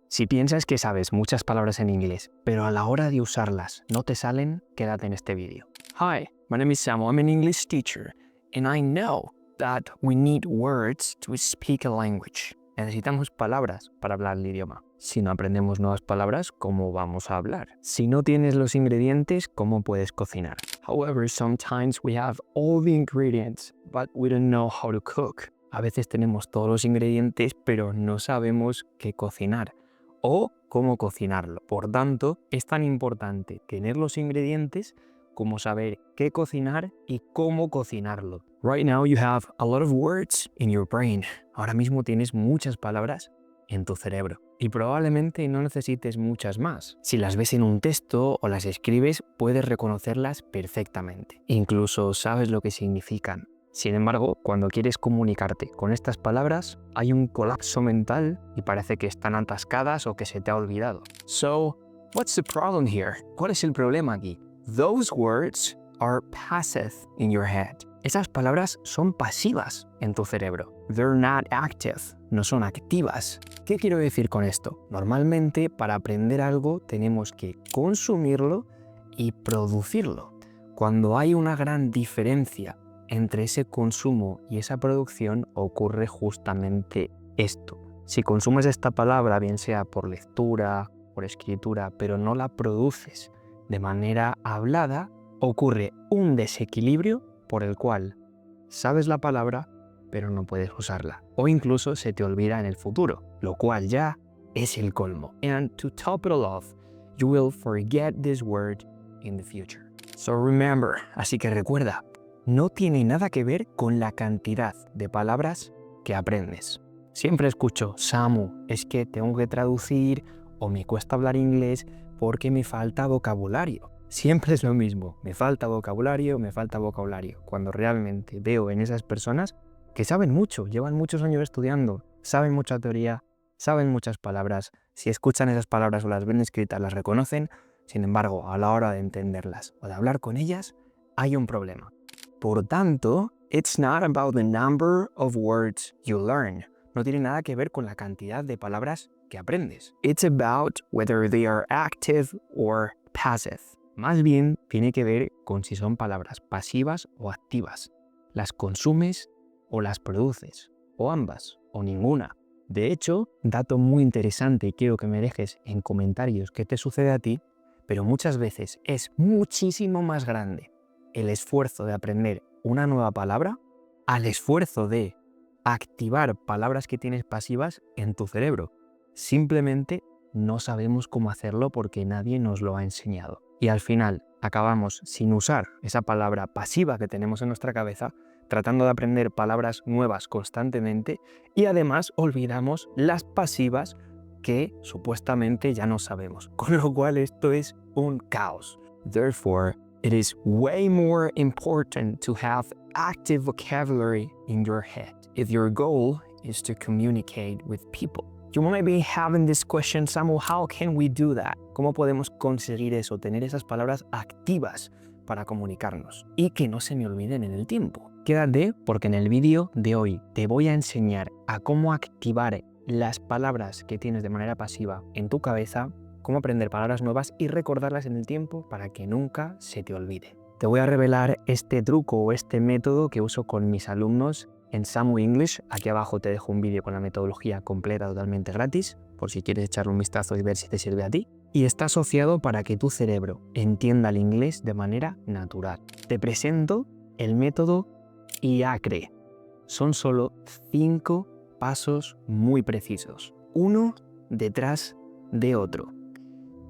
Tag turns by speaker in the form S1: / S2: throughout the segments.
S1: Si piensas que sabes muchas palabras en inglés, pero a la hora de usarlas no te salen, quédate en este vídeo.
S2: Hi, my name is Samuel. I'm an English teacher, and I know that we need words to speak a language.
S1: Necesitamos palabras para hablar el idioma. Si no aprendemos nuevas palabras, ¿cómo vamos a hablar? Si no tienes los ingredientes, ¿cómo puedes cocinar?
S2: However, sometimes we have all the ingredients, but we don't know how to cook.
S1: A veces tenemos todos los ingredientes, pero no sabemos qué cocinar o cómo cocinarlo. Por tanto, es tan importante tener los ingredientes como saber qué cocinar y cómo cocinarlo.
S2: Right now you have a lot of words in your brain.
S1: Ahora mismo tienes muchas palabras en tu cerebro y probablemente no necesites muchas más. Si las ves en un texto o las escribes, puedes reconocerlas perfectamente. Incluso sabes lo que significan. Sin embargo, cuando quieres comunicarte con estas palabras, hay un colapso mental y parece que están atascadas o que se te ha olvidado.
S2: So, what's the problem here?
S1: ¿Cuál es el problema aquí?
S2: Those words are passive in your head.
S1: Esas palabras son pasivas en tu cerebro.
S2: They're not active.
S1: No son activas. ¿Qué quiero decir con esto? Normalmente, para aprender algo, tenemos que consumirlo y producirlo. Cuando hay una gran diferencia entre ese consumo y esa producción, ocurre justamente esto. Si consumes esta palabra, bien sea por lectura, por escritura, pero no la produces de manera hablada, ocurre un desequilibrio por el cual sabes la palabra, pero no puedes usarla. O incluso se te olvida en el futuro, lo cual ya es el colmo.
S2: And to top it all off, you will forget this word in the future.
S1: So remember, así que recuerda, no tiene nada que ver con la cantidad de palabras que aprendes. Siempre escucho, Samu, es que tengo que traducir o me cuesta hablar inglés porque me falta vocabulario. Siempre es lo mismo, me falta vocabulario, cuando realmente veo en esas personas que saben mucho, llevan muchos años estudiando, saben mucha teoría, saben muchas palabras, si escuchan esas palabras o las ven escritas las reconocen, sin embargo, a la hora de entenderlas o de hablar con ellas, hay un problema. Por tanto,
S2: it's not about the number of words you learn.
S1: No tiene nada que ver con la cantidad de palabras que aprendes.
S2: It's about whether they are active or passive.
S1: Más bien, tiene que ver con si son palabras pasivas o activas. Las consumes o las produces, o ambas, o ninguna. De hecho, dato muy interesante y quiero que me dejes en comentarios qué te sucede a ti, pero muchas veces es muchísimo más grande el esfuerzo de aprender una nueva palabra al esfuerzo de activar palabras que tienes pasivas en tu cerebro. Simplemente no sabemos cómo hacerlo porque nadie nos lo ha enseñado. Y al final acabamos sin usar esa palabra pasiva que tenemos en nuestra cabeza, tratando de aprender palabras nuevas constantemente y además olvidamos las pasivas que supuestamente ya no sabemos. Con lo cual esto es un caos.
S2: Therefore, it is way more important to have active vocabulary in your head if your goal is to communicate with people.
S1: You might be having this question, Samu, how can we do that? ¿Cómo podemos conseguir eso, tener esas palabras activas para comunicarnos y que no se me olviden en el tiempo? Quédate porque en el vídeo de hoy te voy a enseñar a cómo activar las palabras que tienes de manera pasiva en tu cabeza, cómo aprender palabras nuevas y recordarlas en el tiempo para que nunca se te olvide. Te voy a revelar este truco o este método que uso con mis alumnos en Samu English. Aquí abajo te dejo un vídeo con la metodología completa totalmente gratis, por si quieres echarle un vistazo y ver si te sirve a ti. Y está asociado para que tu cerebro entienda el inglés de manera natural. Te presento el método IACRE. Son solo 5 pasos muy precisos, uno detrás de otro.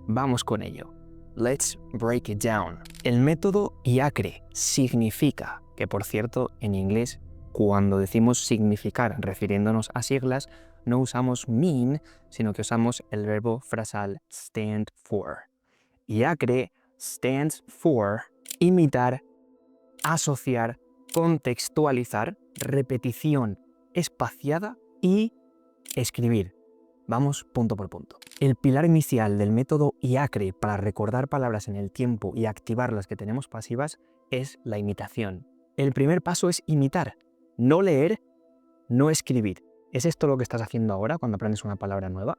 S1: Vamos con ello.
S2: Let's break it down.
S1: El método IACRE significa, que por cierto en inglés cuando decimos significar refiriéndonos a siglas no usamos mean, sino que usamos el verbo frasal stand for. IACRE stands for imitar, asociar, contextualizar, repetición espaciada y escribir. Vamos punto por punto. El pilar inicial del método IACRE para recordar palabras en el tiempo y activar las que tenemos pasivas es la imitación. El primer paso es imitar, no leer, no escribir. ¿Es esto lo que estás haciendo ahora cuando aprendes una palabra nueva?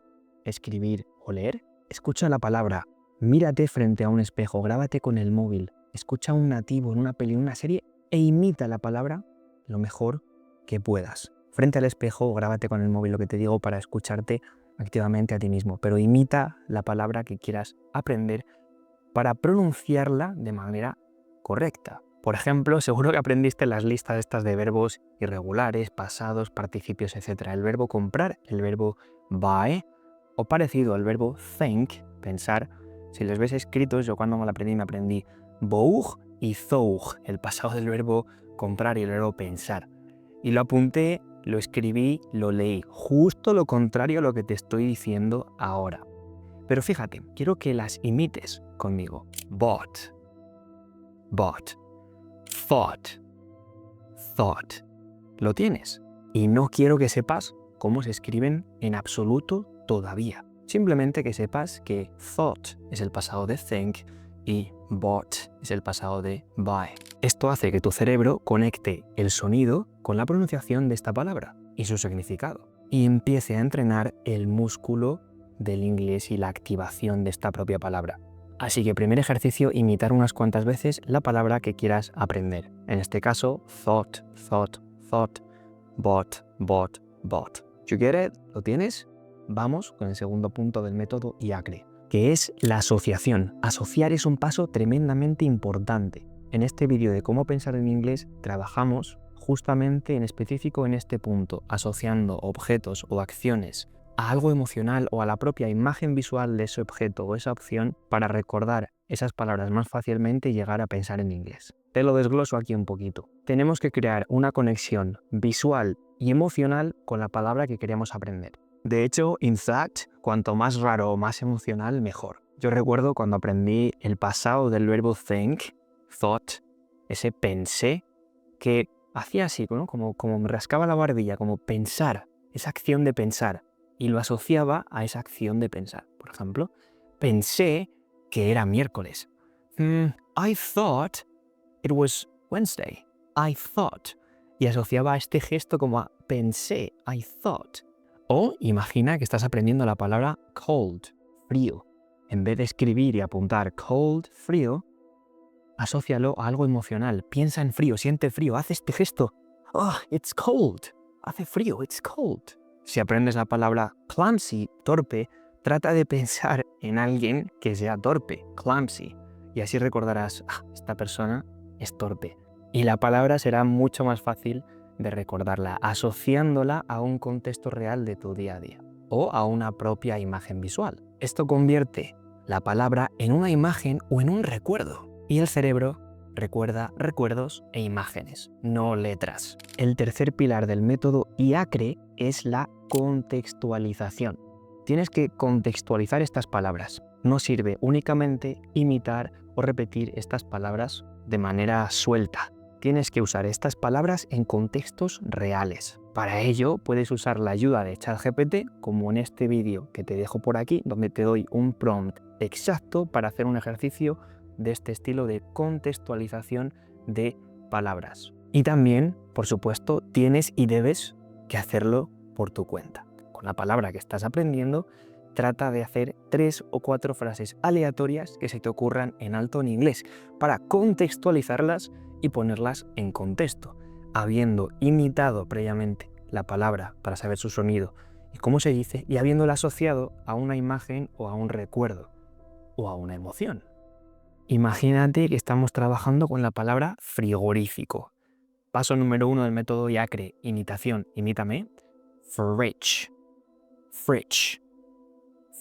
S1: escribir o leer, escucha la palabra, mírate frente a un espejo, grábate con el móvil, escucha a un nativo en una peli, en una serie e imita la palabra lo mejor que puedas. Frente al espejo, grábate con el móvil, lo que te digo, para escucharte activamente a ti mismo, pero imita la palabra que quieras aprender para pronunciarla de manera correcta. Por ejemplo, seguro que aprendiste las listas estas de verbos irregulares, pasados, participios, etc. El verbo comprar, el verbo buy, o parecido al verbo think, pensar. Si los ves escritos, yo cuando me lo aprendí, me aprendí boug y thoug, el pasado del verbo comprar y el verbo pensar. Y lo apunté, lo escribí, lo leí. Justo lo contrario a lo que te estoy diciendo ahora. Pero fíjate, quiero que las imites conmigo. Bought, bought. Thought, thought. Lo tienes. Y no quiero que sepas cómo se escriben en absoluto todavía. Simplemente que sepas que thought es el pasado de think y bought es el pasado de buy. Esto hace que tu cerebro conecte el sonido con la pronunciación de esta palabra y su significado. Y empiece a entrenar el músculo del inglés y la activación de esta propia palabra. Así que primer ejercicio, imitar unas cuantas veces la palabra que quieras aprender. En este caso, thought, thought, thought, bought, bought, bought. You get it? ¿Lo tienes? Vamos con el segundo punto del método IACRE, que es la asociación. Asociar es un paso tremendamente importante. En este vídeo de cómo pensar en inglés trabajamos justamente en específico en este punto, asociando objetos o acciones a algo emocional o a la propia imagen visual de ese objeto o esa opción para recordar esas palabras más fácilmente y llegar a pensar en inglés. Te lo desgloso aquí un poquito. Tenemos que crear una conexión visual y emocional con la palabra que queremos aprender. De hecho, in fact, cuanto más raro o más emocional, mejor. Yo recuerdo cuando aprendí el pasado del verbo think, thought, ese pensé, que hacía así, ¿no? Como me rascaba la barbilla, como pensar, esa acción de pensar. Y lo asociaba a esa acción de pensar. Por ejemplo, pensé que era miércoles. I thought it was Wednesday. I thought. Y asociaba a este gesto como a pensé, I thought. O imagina que estás aprendiendo la palabra cold, frío. En vez de escribir y apuntar cold, frío, asócialo a algo emocional. Piensa en frío, siente frío, haz este gesto. Oh, it's cold. Hace frío, it's cold. Si aprendes la palabra clumsy, torpe, trata de pensar en alguien que sea torpe, clumsy, y así recordarás, esta persona es torpe. Y la palabra será mucho más fácil de recordarla, asociándola a un contexto real de tu día a día, o a una propia imagen visual. Esto convierte la palabra en una imagen o en un recuerdo, y el cerebro recuerda recuerdos e imágenes, no letras. El tercer pilar del método IACRE es la contextualización. Tienes que contextualizar estas palabras. No sirve únicamente imitar o repetir estas palabras de manera suelta. Tienes que usar estas palabras en contextos reales. Para ello puedes usar la ayuda de ChatGPT, como en este vídeo que te dejo por aquí, donde te doy un prompt exacto para hacer un ejercicio de este estilo de contextualización de palabras. Y también, por supuesto, tienes y debes que hacerlo por tu cuenta. Con la palabra que estás aprendiendo, trata de hacer 3 o 4 frases aleatorias que se te ocurran en alto en inglés para contextualizarlas y ponerlas en contexto, habiendo imitado previamente la palabra para saber su sonido y cómo se dice, y habiéndola asociado a una imagen o a un recuerdo o a una emoción. Imagínate que estamos trabajando con la palabra frigorífico. Paso número 1 del método IACRE, imitación, imítame. Fridge, fridge,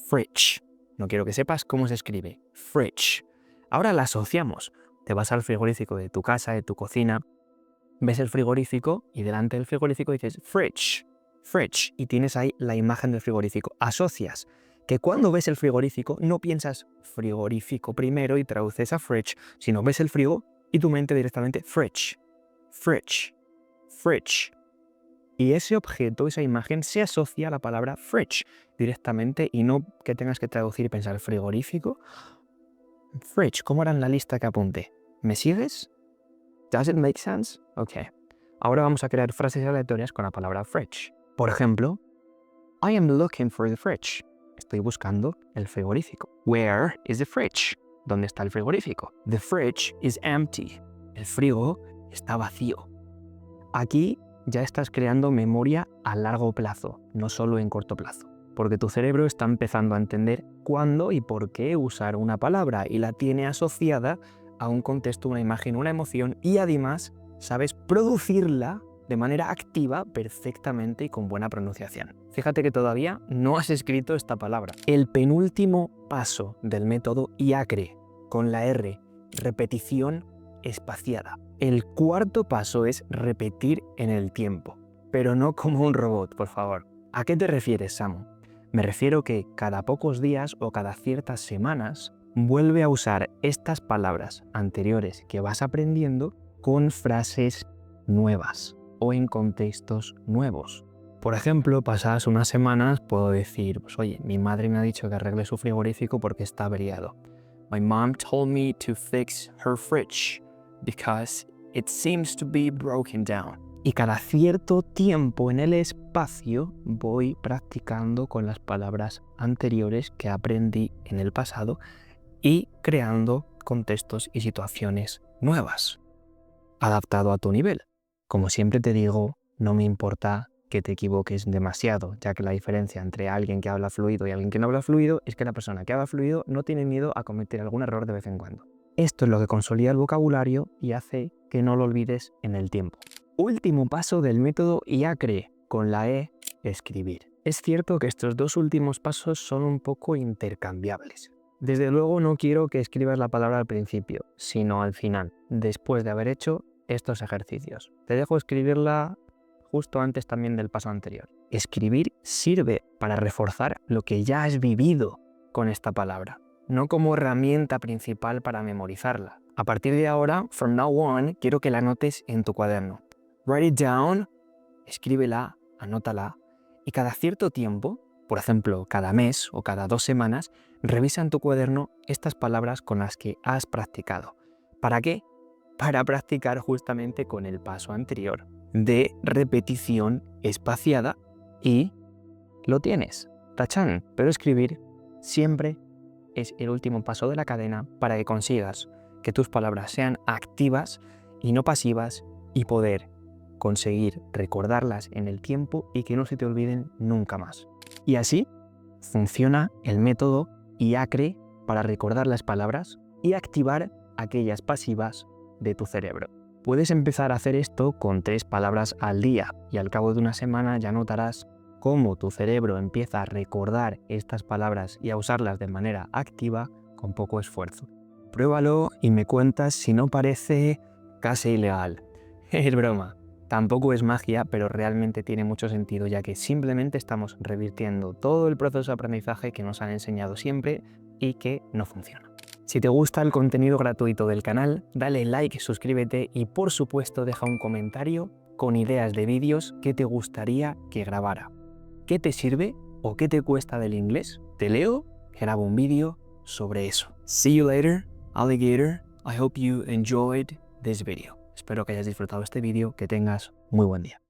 S1: fridge. No quiero que sepas cómo se escribe. Fridge. Ahora la asociamos. Te vas al frigorífico de tu casa, de tu cocina, ves el frigorífico y delante del frigorífico dices fridge, fridge, y tienes ahí la imagen del frigorífico. Asocias que cuando ves el frigorífico no piensas frigorífico primero y traduces a fridge, sino ves el frigo y tu mente directamente fridge, fridge, fridge. Y ese objeto, esa imagen, se asocia a la palabra fridge directamente y no que tengas que traducir y pensar frigorífico. Fridge, ¿cómo era en la lista que apunté? ¿Me sigues? Does it make sense? Ok. Ahora vamos a crear frases aleatorias con la palabra fridge. Por ejemplo, I am looking for the fridge. Estoy buscando el frigorífico. Where is the fridge? ¿Dónde está el frigorífico? The fridge is empty. El frigo está vacío. Aquí ya estás creando memoria a largo plazo, no solo en corto plazo. Porque tu cerebro está empezando a entender cuándo y por qué usar una palabra y la tiene asociada a un contexto, una imagen, una emoción y además sabes producirla de manera activa perfectamente y con buena pronunciación. Fíjate que todavía no has escrito esta palabra. El penúltimo paso del método IACRE, con la R, repetición espaciada. El cuarto paso es repetir en el tiempo, pero no como un robot, por favor. ¿A qué te refieres, Samu? Me refiero que cada pocos días o cada ciertas semanas vuelve a usar estas palabras anteriores que vas aprendiendo con frases nuevas o en contextos nuevos. Por ejemplo, pasadas unas semanas puedo decir, pues oye, mi madre me ha dicho que arregle su frigorífico porque está averiado. My mom told me to fix her fridge because it seems to be broken down. Y cada cierto tiempo en el espacio voy practicando con las palabras anteriores que aprendí en el pasado y creando contextos y situaciones nuevas, adaptado a tu nivel. Como siempre te digo, no me importa que te equivoques demasiado, ya que la diferencia entre alguien que habla fluido y alguien que no habla fluido es que la persona que habla fluido no tiene miedo a cometer algún error de vez en cuando. Esto es lo que consolida el vocabulario y hace que no lo olvides en el tiempo. Último paso del método IACRE, con la E, escribir. Es cierto que estos dos últimos pasos son un poco intercambiables. Desde luego no quiero que escribas la palabra al principio, sino al final, después de haber hecho estos ejercicios. Te dejo escribirla justo antes también del paso anterior. Escribir sirve para reforzar lo que ya has vivido con esta palabra, no como herramienta principal para memorizarla. A partir de ahora, from now on, quiero que la anotes en tu cuaderno. Write it down, escríbela, anótala, y cada cierto tiempo, por ejemplo, cada mes o cada 2 semanas, revisa en tu cuaderno estas palabras con las que has practicado. ¿Para qué? Para practicar justamente con el paso anterior de repetición espaciada y lo tienes. Tachán, pero escribir siempre es el último paso de la cadena para que consigas que tus palabras sean activas y no pasivas y poder conseguir recordarlas en el tiempo y que no se te olviden nunca más. Y así funciona el método IACRE para recordar las palabras y activar aquellas pasivas de tu cerebro. Puedes empezar a hacer esto con 3 palabras al día y al cabo de una semana ya notarás cómo tu cerebro empieza a recordar estas palabras y a usarlas de manera activa con poco esfuerzo. Pruébalo y me cuentas si no parece casi ilegal. Es broma. Tampoco es magia, pero realmente tiene mucho sentido, ya que simplemente estamos revirtiendo todo el proceso de aprendizaje que nos han enseñado siempre y que no funciona. Si te gusta el contenido gratuito del canal, dale like, suscríbete y por supuesto deja un comentario con ideas de vídeos que te gustaría que grabara. ¿Qué te sirve o qué te cuesta del inglés? Te leo, grabo un vídeo sobre eso. See you later, alligator. I hope you enjoyed this video. Espero que hayas disfrutado este vídeo, que tengas muy buen día.